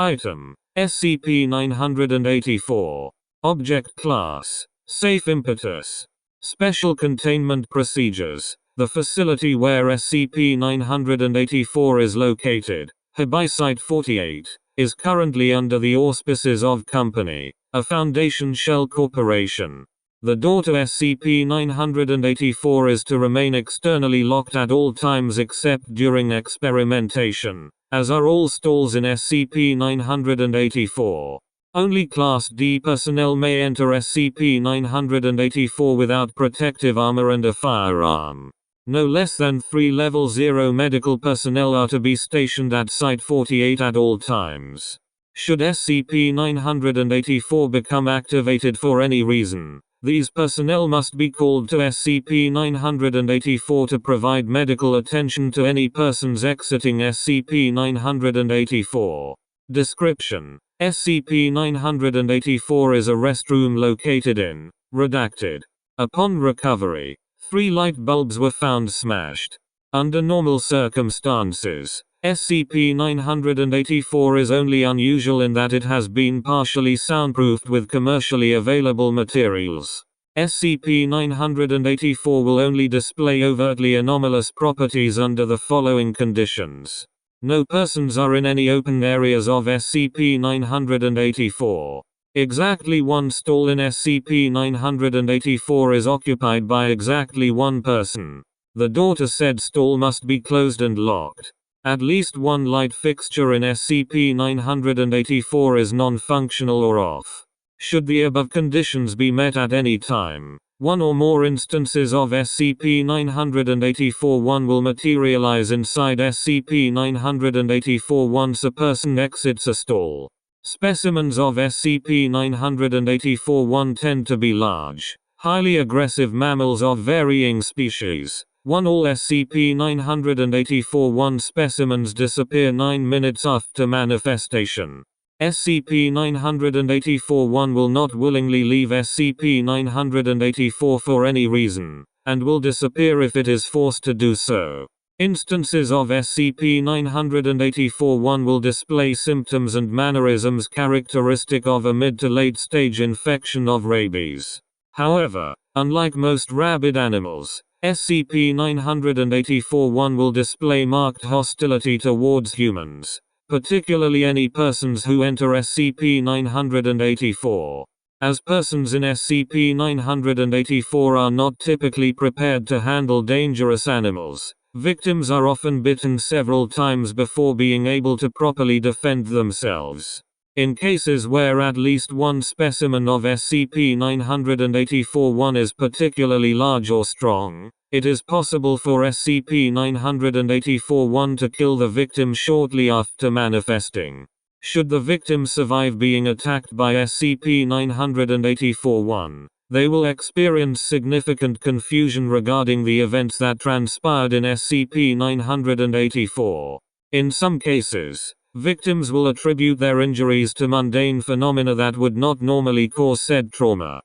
Item: SCP-984. Object Class: Safe Impetus. Special Containment Procedures. The facility where SCP-984 is located, Herbicide 48, is currently under the auspices of Company, a Foundation Shell Corporation. The door to SCP-984 is to remain externally locked at all times except during experimentation, as are all stalls in SCP-984. Only Class D personnel may enter SCP-984 without protective armor and a firearm. No less than 3 Level 0 medical personnel are to be stationed at Site-48 at all times. Should SCP-984 become activated for any reason, these personnel must be called to SCP-984 to provide medical attention to any persons exiting SCP-984. Description: SCP-984 is a restroom located in, redacted. Upon recovery, 3 light bulbs were found smashed. Under normal circumstances, SCP-984 is only unusual in that it has been partially soundproofed with commercially available materials. SCP-984 will only display overtly anomalous properties under the following conditions. No persons are in any open areas of SCP-984. Exactly one stall in SCP-984 is occupied by exactly one person. The door to said stall must be closed and locked. At least one light fixture in SCP-984 is non-functional or off. Should the above conditions be met at any time, one or more instances of SCP-984-1 will materialize inside SCP-984 once a person exits a stall. Specimens of SCP-984-1 tend to be large, highly aggressive mammals of varying species. All SCP-984-1 specimens disappear 9 minutes after manifestation. SCP-984-1 will not willingly leave SCP-984 for any reason, and will disappear if it is forced to do so. Instances of SCP-984-1 will display symptoms and mannerisms characteristic of a mid to late stage infection of rabies. However, unlike most rabid animals, SCP-984-1 will display marked hostility towards humans, particularly any persons who enter SCP-984. As persons in SCP-984 are not typically prepared to handle dangerous animals, victims are often bitten several times before being able to properly defend themselves. In cases where at least one specimen of SCP-984-1 is particularly large or strong, it is possible for SCP-984-1 to kill the victim shortly after manifesting. Should the victim survive being attacked by SCP-984-1, they will experience significant confusion regarding the events that transpired in SCP-984. In some cases, victims will attribute their injuries to mundane phenomena that would not normally cause said trauma.